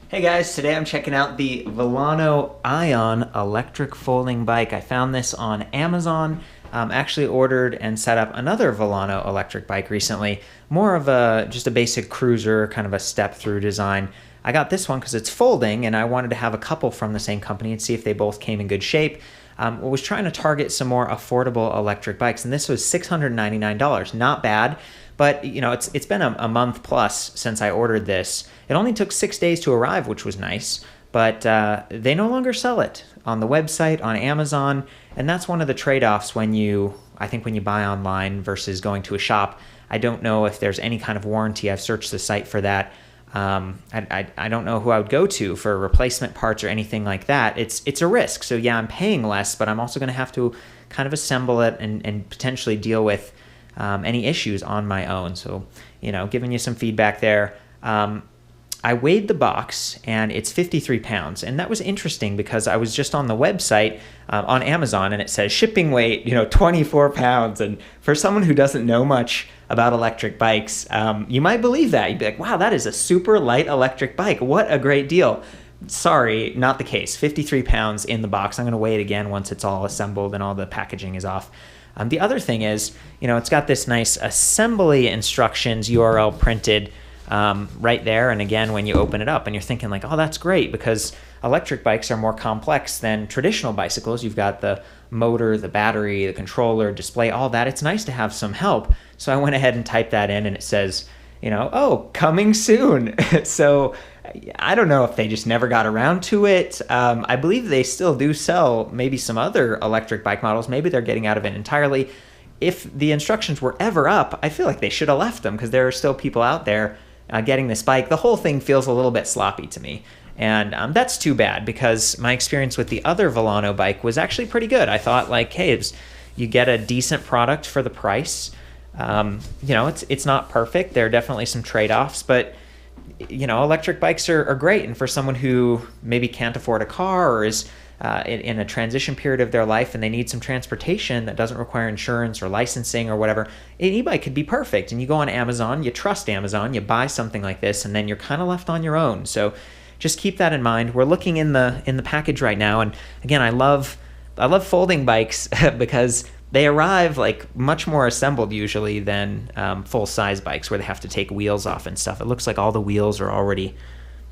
Hey guys, today I'm checking out the Vilano ION electric folding bike. I found this on Amazon. Actually ordered and set up another Vilano electric bike recently. More of just a basic cruiser, kind of a step-through design. I got this one because it's folding and I wanted to have a couple from the same company and see if they both came in good shape. I was trying to target some more affordable electric bikes, and this was $699. Not bad. But you know, it's been a month plus since I ordered this. It only took 6 days to arrive, which was nice, but they no longer sell it on the website, on Amazon, and that's one of the trade-offs when you buy online versus going to a shop. I don't know if there's any kind of warranty. I've searched the site for that. I don't know who I would go to for replacement parts or anything like that. It's a risk. So yeah, I'm paying less, but I'm also going to have to kind of assemble it and potentially deal with any issues on my own. So, you know, giving you some feedback there. I weighed the box and it's 53 pounds. And that was interesting because I was just on the website on Amazon and it says shipping weight, 24 pounds. And for someone who doesn't know much about electric bikes, you might believe that. You'd be like, wow, that is a super light electric bike. What a great deal. Sorry, not the case. 53 pounds in the box. I'm going to weigh it again once it's all assembled and all the packaging is off. The other thing is, it's got this nice assembly instructions URL printed right there. And again, when you open it up and you're thinking like, oh, that's great because electric bikes are more complex than traditional bicycles. You've got the motor, the battery, the controller, display, all that. It's nice to have some help. So I went ahead and typed that in and it says, oh, coming soon. So I don't know if they just never got around to it. I believe they still do sell maybe some other electric bike models. Maybe they're getting out of it entirely. If the instructions were ever up, I feel like they should have left them because there are still people out there getting this bike. The whole thing feels a little bit sloppy to me. And that's too bad because my experience with the other Vilano bike was actually pretty good. I thought like, hey, you get a decent product for the price. It's not perfect. There are definitely some trade-offs, but electric bikes are great. And for someone who maybe can't afford a car or is in a transition period of their life and they need some transportation that doesn't require insurance or licensing or whatever, an e-bike could be perfect. And you go on Amazon, you trust Amazon, you buy something like this, and then you're kind of left on your own. So just keep that in mind. We're looking in the package right now. And again, I love folding bikes because they arrive like much more assembled usually than full-size bikes where they have to take wheels off and stuff. It looks like all the wheels are already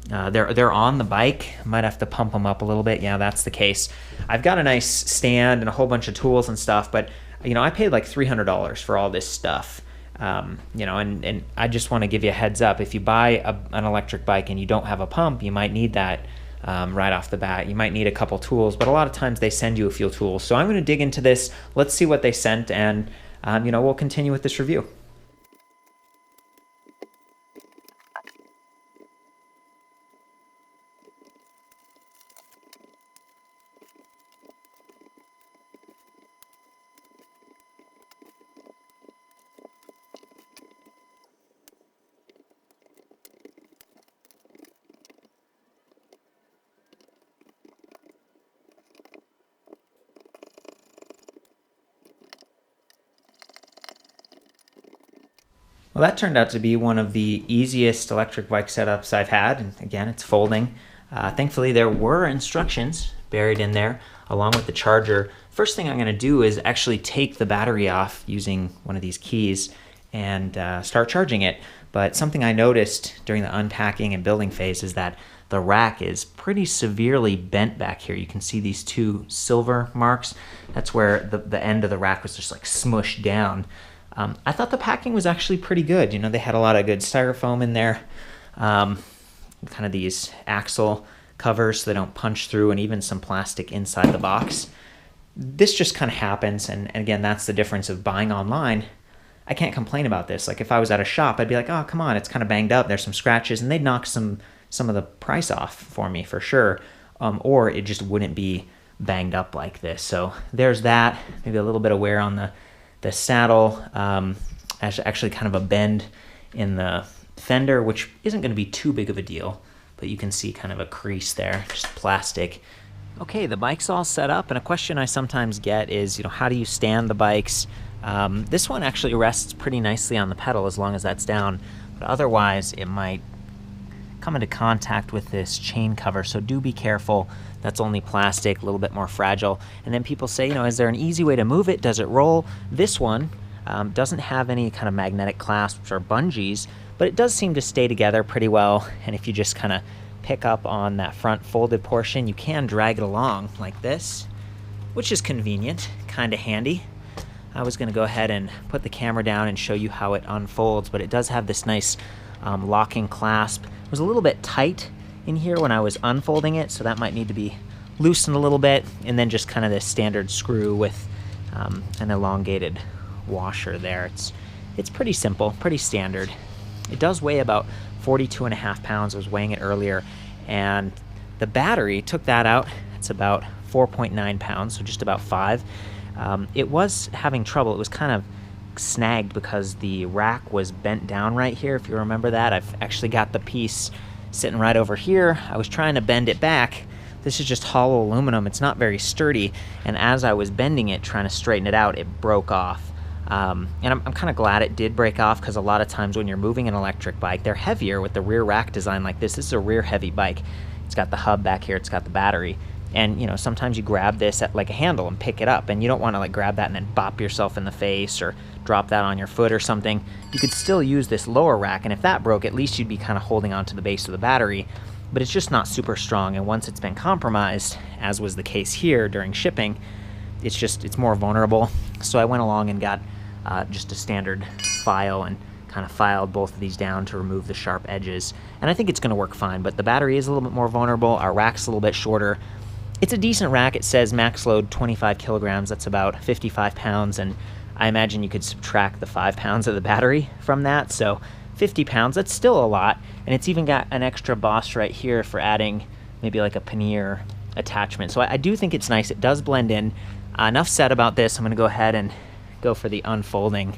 they're on the bike. Might have to pump them up a little bit. Yeah, that's the case. I've got a nice stand and a whole bunch of tools and stuff, but I paid like $300 for all this stuff. And I just want to give you a heads up. If you buy an electric bike and you don't have a pump, you might need that right off the bat. You might need a couple tools, but a lot of times they send you a few tools. So I'm going to dig into this. Let's see what they sent, and we'll continue with this review. Well, that turned out to be one of the easiest electric bike setups I've had. And again, it's folding. Thankfully, there were instructions buried in there along with the charger. First thing I'm going to do is actually take the battery off using one of these keys and start charging it. But something I noticed during the unpacking and building phase is that the rack is pretty severely bent back here. You can see these two silver marks. That's where the end of the rack was just like smushed down. I thought the packing was actually pretty good. They had a lot of good styrofoam in there, kind of these axle covers so they don't punch through, and even some plastic inside the box. This just kind of happens, and again, that's the difference of buying online. I can't complain about this. Like if I was at a shop, I'd be like, oh, come on, it's kind of banged up. There's some scratches, and they'd knock some of the price off for me for sure, or it just wouldn't be banged up like this. So there's that. Maybe a little bit of wear on the saddle, actually kind of a bend in the fender, which isn't going to be too big of a deal, but you can see kind of a crease there, just plastic. Okay, the bike's all set up, and a question I sometimes get is, how do you stand the bikes? This one actually rests pretty nicely on the pedal as long as that's down, but otherwise it might come into contact with this chain cover, so do be careful. That's only plastic, a little bit more fragile. And then people say, is there an easy way to move it? Does it roll? This one doesn't have any kind of magnetic clasps or bungees, but it does seem to stay together pretty well. And if you just kind of pick up on that front folded portion, you can drag it along like this, which is convenient, kind of handy. I was going to go ahead and put the camera down and show you how it unfolds, but it does have this nice locking clasp. It was a little bit tight in here when I was unfolding it, so that might need to be loosened a little bit, and then just kind of this standard screw with an elongated washer there. It's pretty simple, pretty standard. It does weigh about 42.5 pounds. I was weighing it earlier, and the battery, took that out. It's about 4.9 pounds, so just about 5. It was having trouble. It was kind of snagged because the rack was bent down right here. If you remember that, I've actually got the piece sitting right over here. I was trying to bend it back. This is just hollow aluminum. It's not very sturdy, and as I was bending it, trying to straighten it out, it broke off. And I'm kind of glad it did break off, because a lot of times when you're moving an electric bike, they're heavier with the rear rack design like this. This is a rear heavy bike. It's got the hub back here. It's got the battery. And, sometimes you grab this at like a handle and pick it up, and you don't want to like grab that and then bop yourself in the face or drop that on your foot or something. You could still use this lower rack, and if that broke, at least you'd be kind of holding on to the base of the battery, but it's just not super strong. And once it's been compromised, as was the case here during shipping, it's more vulnerable. So I went along and got just a standard file and kind of filed both of these down to remove the sharp edges. And I think it's going to work fine, but the battery is a little bit more vulnerable. Our rack's a little bit shorter. It's a decent rack. It says max load 25 kilograms. That's about 55 pounds, and I imagine you could subtract the 5 pounds of the battery from that, so 50 pounds, that's still a lot. And it's even got an extra boss right here for adding maybe like a pannier attachment. So I do think it's nice. It does blend in. Enough said about this. I'm going to go ahead and go for the unfolding.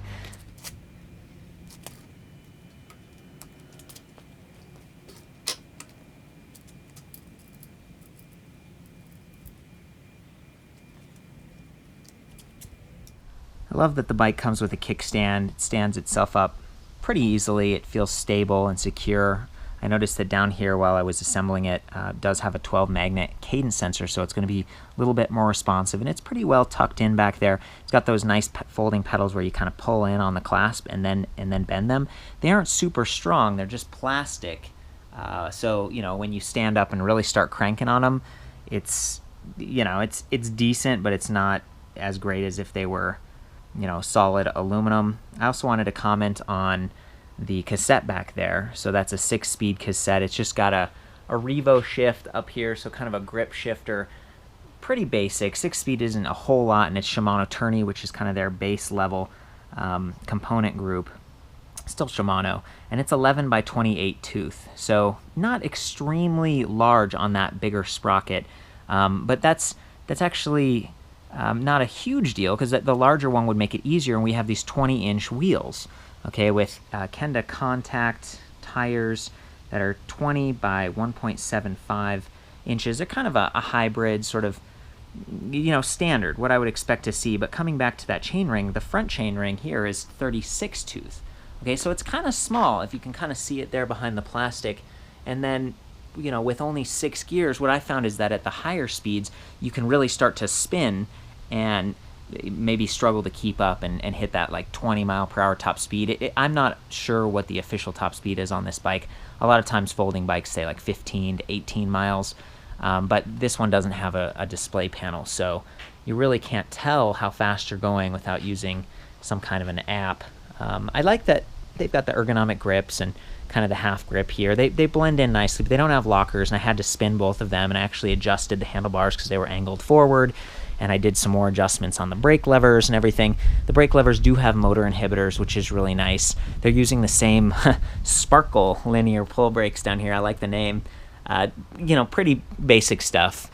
I love that the bike comes with a kickstand. It stands itself up pretty easily. It feels stable and secure. I noticed that down here while I was assembling it, does have a 12 magnet cadence sensor, so it's going to be a little bit more responsive, and it's pretty well tucked in back there. It's got those nice folding pedals where you kind of pull in on the clasp and then bend them. They aren't super strong. They're just plastic. So when you stand up and really start cranking on them, it's decent, but it's not as great as if they were solid aluminum. I also wanted to comment on the cassette back there. So that's a 6-speed cassette. It's just got a Revo shift up here, so kind of a grip shifter. Pretty basic. 6-speed isn't a whole lot, and it's Shimano Tourney, which is kind of their base level component group. Still Shimano, and it's 11 by 28 tooth, so not extremely large on that bigger sprocket, but that's actually not a huge deal, because the larger one would make it easier, and we have these 20-inch wheels, okay, with Kenda contact tires that are 20 by 1.75 inches. They're kind of a hybrid sort of, standard, what I would expect to see. But coming back to that chainring, the front chainring here is 36 tooth. Okay, so it's kind of small, if you can kind of see it there behind the plastic. And then, with only 6 gears, what I found is that at the higher speeds, you can really start to spin and maybe struggle to keep up and hit that like 20 mile per hour top speed. I'm not sure what the official top speed is on this bike. A lot of times folding bikes say like 15 to 18 miles, but this one doesn't have a display panel, so you really can't tell how fast you're going without using some kind of an app. I like that they've got the ergonomic grips and kind of the half grip here. They blend in nicely, but they don't have lockers, and I had to spin both of them, and I actually adjusted the handlebars because they were angled forward, and I did some more adjustments on the brake levers and everything. The brake levers do have motor inhibitors, which is really nice. They're using the same Sparkle linear pull brakes down here. I like the name. Pretty basic stuff,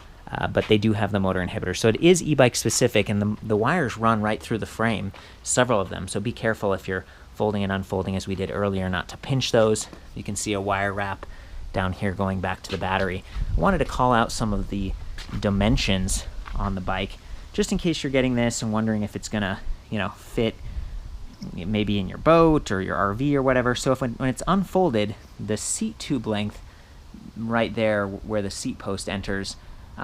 but they do have the motor inhibitor. So it is e-bike specific, and the wires run right through the frame, several of them. So be careful if you're folding and unfolding, as we did earlier, not to pinch those. You can see a wire wrap down here going back to the battery. I wanted to call out some of the dimensions on the bike, just in case you're getting this and wondering if it's gonna, fit maybe in your boat or your RV or whatever. So when it's unfolded, the seat tube length right there where the seat post enters,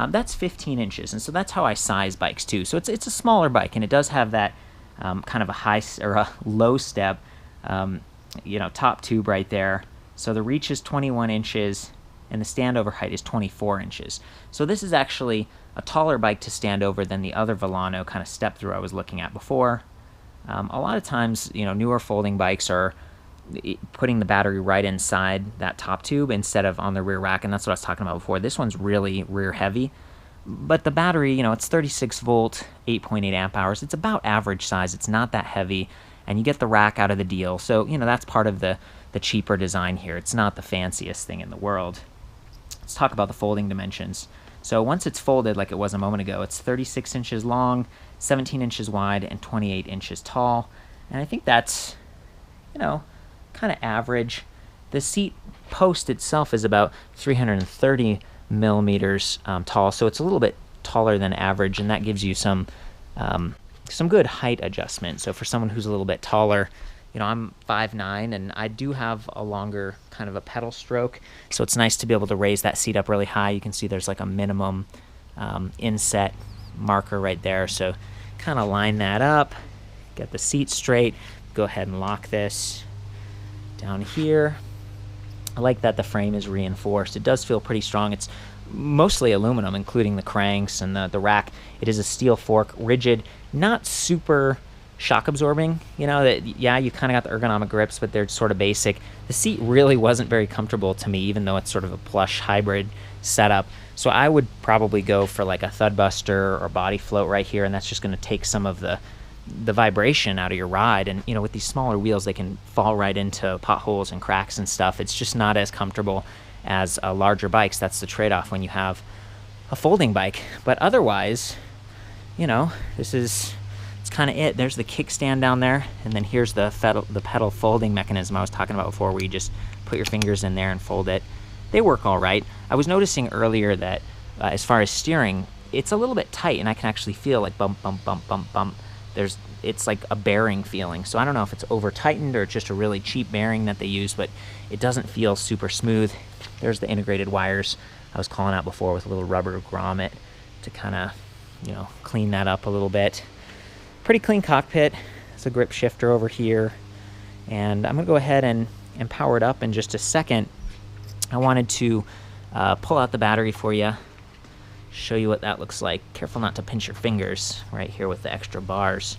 that's 15 inches. And so that's how I size bikes too. So it's a smaller bike, and it does have that kind of a high or a low step, top tube right there. So the reach is 21 inches and the standover height is 24 inches. So this is actually a taller bike to stand over than the other Vilano kind of step through I was looking at before. A lot of times, newer folding bikes are putting the battery right inside that top tube instead of on the rear rack, and that's what I was talking about before. This one's really rear heavy, but the battery, it's 36 volt, 8.8 amp hours. It's about average size. It's not that heavy, and you get the rack out of the deal. So, that's part of the cheaper design here. It's not the fanciest thing in the world. Let's talk about the folding dimensions. So once it's folded, like it was a moment ago, it's 36 inches long, 17 inches wide, and 28 inches tall. And I think that's, kind of average. The seat post itself is about 330 millimeters tall, so it's a little bit taller than average, and that gives you some good height adjustment. So for someone who's a little bit taller, I'm 5'9", and I do have a longer kind of a pedal stroke, so it's nice to be able to raise that seat up really high. You can see there's like a minimum inset marker right there, so kind of line that up, get the seat straight, go ahead and lock this down here. I like that the frame is reinforced. It does feel pretty strong. It's mostly aluminum, including the cranks and the rack. It is a steel fork, rigid, not super shock absorbing. You kind of got the ergonomic grips, but they're sort of basic. The seat really wasn't very comfortable to me, even though it's sort of a plush hybrid setup. So I would probably go for like a thud buster or body float right here, and that's just going to take some of the vibration out of your ride. And with these smaller wheels, they can fall right into potholes and cracks and stuff. It's just not as comfortable as larger bikes. That's the trade-off when you have a folding bike. But otherwise, it's kind of it. There's the kickstand down there, and then here's the pedal folding mechanism I was talking about before, where you just put your fingers in there and fold it. They work all right. I was noticing earlier that as far as steering, it's a little bit tight, and I can actually feel like bump, bump, bump, bump, bump. It's like a bearing feeling. So I don't know if it's over tightened or just a really cheap bearing that they use, but it doesn't feel super smooth. There's the integrated wires I was calling out before with a little rubber grommet to kind of, clean that up a little bit. Pretty clean cockpit. There's a grip shifter over here. And I'm going to go ahead and power it up in just a second. I wanted to pull out the battery for you, show you what that looks like. Careful not to pinch your fingers right here with the extra bars.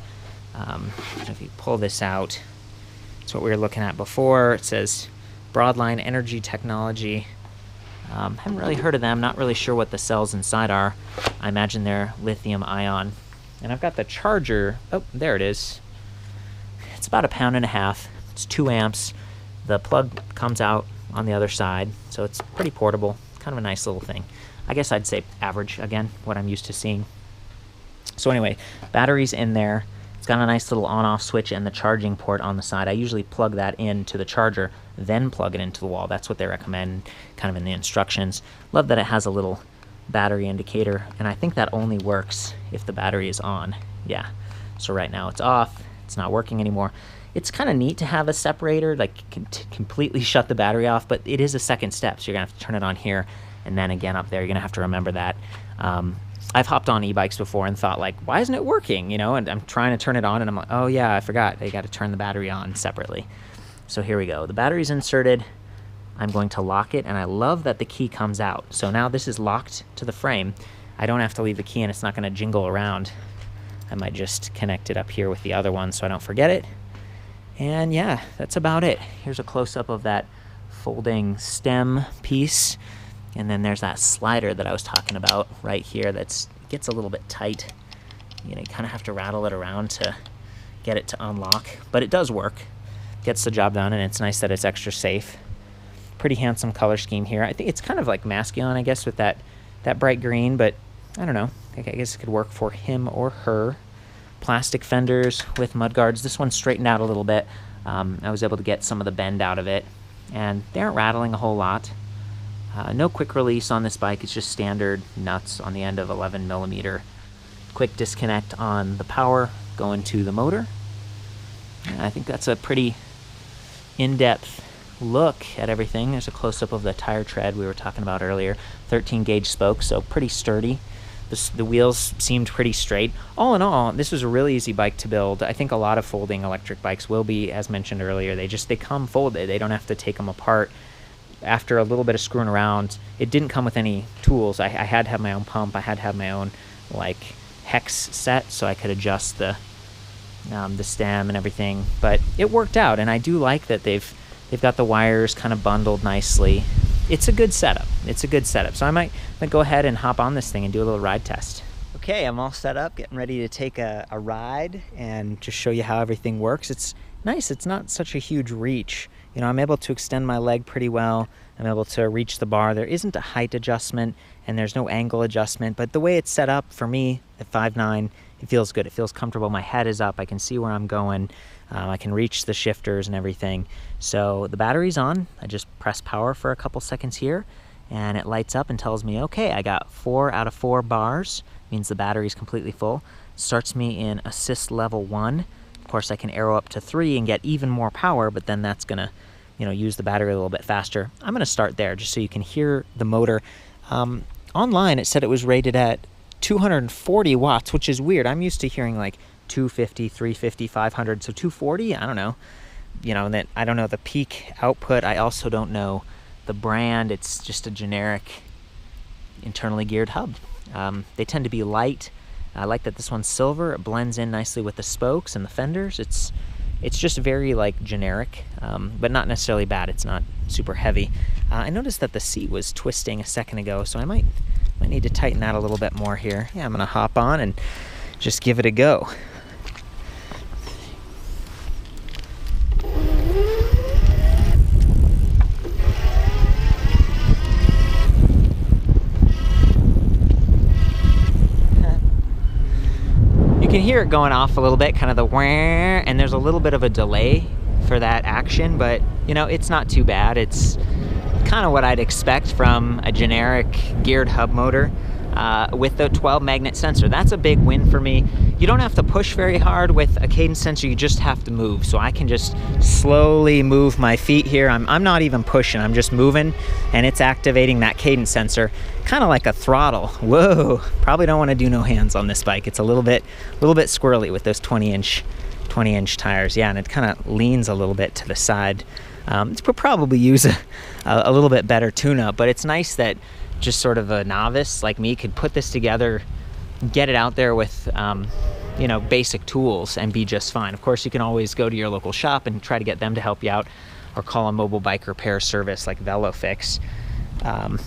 If you pull this out, it's what we were looking at before. It says Broadline Energy Technology. Haven't really heard of them, not really sure what the cells inside are. I imagine they're lithium ion. And I've got the charger. Oh, there it is. It's about 1.5 pounds. It's 2 amps. The plug comes out on the other side, so it's pretty portable. Kind of a nice little thing. I guess I'd say average, again, what I'm used to seeing. So anyway, battery's in there. It's got a nice little on-off switch and the charging port on the side. I usually plug that into the charger, then plug it into the wall. That's what they recommend kind of in the instructions. Love that it has a little battery indicator, and I think that only works if the battery is on. Yeah, so right now it's off. It's not working anymore. It's kind of neat to have a separator, like completely shut the battery off, but it is a second step, so you're going to have to turn it on here and then again up there. You're going to have to remember that. I've hopped on e-bikes before and thought, like, why isn't it working? And I'm trying to turn it on, and I'm like, oh yeah, I forgot. I got to turn the battery on separately. So here we go. The battery's inserted. I'm going to lock it, and I love that the key comes out. So now this is locked to the frame. I don't have to leave the key, and it's not going to jingle around. I might just connect it up here with the other one so I don't forget it. And yeah, that's about it. Here's a close-up of that folding stem piece. And then there's that slider that I was talking about right here that gets a little bit tight. You kind of have to rattle it around to get it to unlock. But it does work. Gets the job done, and it's nice that it's extra safe. Pretty handsome color scheme here. I think it's kind of like masculine, I guess, with that bright green, but I don't know. I guess it could work for him or her. Plastic fenders with mud guards. This one's straightened out a little bit. I was able to get some of the bend out of it, and they aren't rattling a whole lot. No quick release on this bike. It's just standard nuts on the end of 11 millimeter. Quick disconnect on the power going to the motor. And I think that's a pretty in-depth look at everything, there's a close-up of the tire tread we were talking about earlier. 13 gauge spokes, so pretty sturdy. The wheels seemed pretty straight. All in all, this was a really easy bike to build. I think a lot of folding electric bikes will be, as mentioned earlier, they come folded. They don't have to take them apart. After a little bit of screwing around, it didn't come with any tools. I had to have my own pump. I had to have my own like hex set so I could adjust the stem and everything. But it worked out, and I do like that they've got the wires kind of bundled nicely. It's a good setup. So I might go ahead and hop on this thing and do a little ride test. Okay, I'm all set up, getting ready to take a ride and just show you how everything works. It's nice. It's not such a huge reach. You know, I'm able to extend my leg pretty well. I'm able to reach the bar. There isn't a height adjustment and there's no angle adjustment, but the way it's set up for me at 5'9", it feels good. It feels comfortable. My head is up. I can see where I'm going. I can reach the shifters and everything. So the battery's on. I just press power for a couple seconds here and it lights up and tells me, okay, I got 4 out of 4 bars. Means the battery's completely full. Starts me in assist level 1. Of course, I can arrow up to 3 and get even more power, but then that's gonna, use the battery a little bit faster. I'm gonna start there just so you can hear the motor. Online, it said it was rated at 240 watts, which is weird. I'm used to hearing like 250, 350, 500, so 240, I don't know. And then I don't know the peak output. I also don't know the brand. It's just a generic internally geared hub. They tend to be light. I like that this one's silver. It blends in nicely with the spokes and the fenders. It's just very like generic, but not necessarily bad. It's not super heavy. I noticed that the seat was twisting a second ago, so I might need to tighten that a little bit more here. Yeah, I'm gonna hop on and just give it a go. You can hear it going off a little bit, kind of the wah, and there's a little bit of a delay for that action, but it's not too bad. It's kind of what I'd expect from a generic geared hub motor with the 12 magnet sensor. That's a big win for me. You don't have to push very hard with a cadence sensor, you just have to move. So I can just slowly move my feet here. I'm not even pushing, I'm just moving, and it's activating that cadence sensor, kind of like a throttle. Whoa, probably don't want to do no hands on this bike. It's a little bit squirrely with those 20-inch tires. Yeah, and it kind of leans a little bit to the side. It could probably use a little bit better tune-up, but it's nice that just sort of a novice like me could put this together, get it out there with basic tools and be just fine. Of course, you can always go to your local shop and try to get them to help you out, or call a mobile bike repair service like VeloFix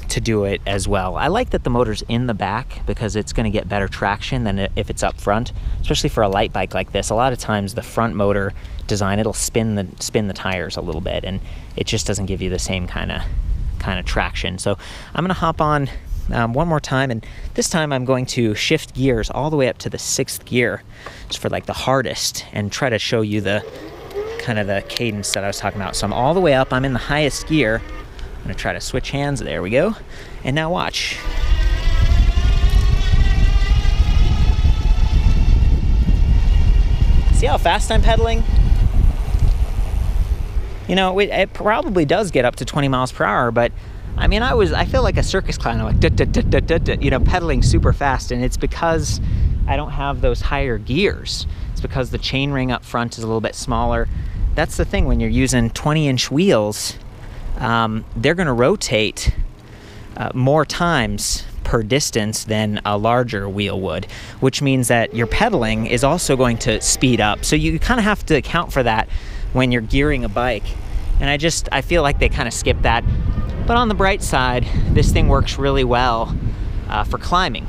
to do it as well. I like that the motor's in the back because it's going to get better traction than if it's up front, especially for a light bike like this. A lot of times the front motor design, it'll spin the tires a little bit, and it just doesn't give you the same kind of traction. So I'm going to hop on one more time, and this time I'm going to shift gears all the way up to the 6th gear, just for like the hardest, and try to show you the kind of the cadence that I was talking about. So I'm all the way up, I'm in the highest gear. I'm going to try to switch hands. There we go. And now watch. See how fast I'm pedaling? It probably does get up to 20 miles per hour, but I feel like a circus clown. I'm like, pedaling super fast, and it's because I don't have those higher gears. It's because the chain ring up front is a little bit smaller. That's the thing when you're using 20-inch wheels. They're going to rotate more times per distance than a larger wheel would, which means that your pedaling is also going to speed up. So you kind of have to account for that when you're gearing a bike. And I feel like they kind of skip that. But on the bright side, this thing works really well for climbing.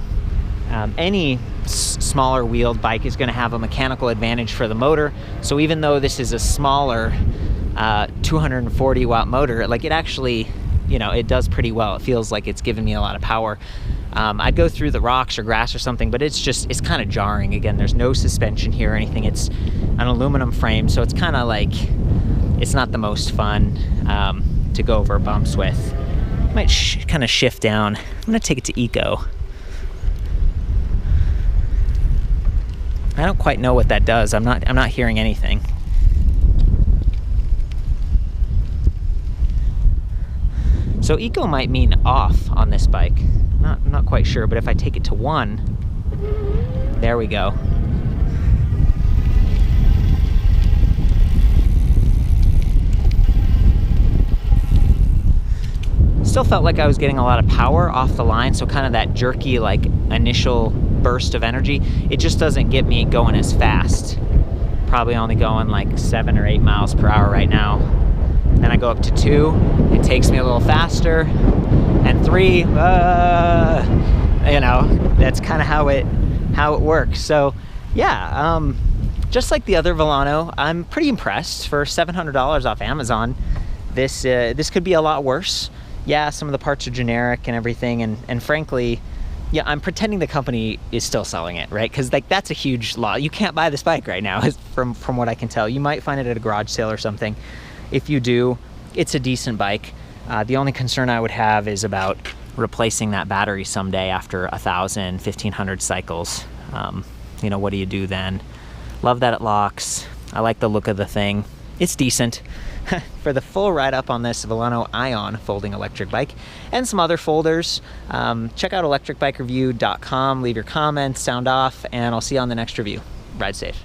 Any smaller wheeled bike is going to have a mechanical advantage for the motor. So even though this is a smaller 240 watt motor, like it actually, it does pretty well. It feels like it's giving me a lot of power. I'd go through the rocks or grass or something, but it's kind of jarring. Again, there's no suspension here or anything. It's an aluminum frame, so it's kind of like, it's not the most fun to go over bumps with. Might kind of shift down. I'm gonna take it to eco. I don't quite know what that does. I'm not hearing anything. So eco might mean off on this bike. Not quite sure, but if I take it to 1, there we go. Still felt like I was getting a lot of power off the line, so kind of that jerky, like, initial burst of energy. It just doesn't get me going as fast. Probably only going like 7 or 8 miles per hour right now. Then I go up to 2, it takes me a little faster, and 3, you know, that's kind of how it works. So yeah, just like the other Vilano, I'm pretty impressed. For $700 off Amazon, this could be a lot worse. Yeah, some of the parts are generic and everything, and frankly, yeah, I'm pretending the company is still selling it, right? Because like that's a huge loss. You can't buy this bike right now, from what I can tell. You might find it at a garage sale or something. If you do, it's a decent bike. The only concern I would have is about replacing that battery someday after 1,000, 1,500 cycles. You know, what do you do then? Love that it locks. I like the look of the thing. It's decent. For the full write-up on this Vilano ION folding electric bike and some other folders, check out ElectricBikeReview.com. Leave your comments, sound off, and I'll see you on the next review. Ride safe.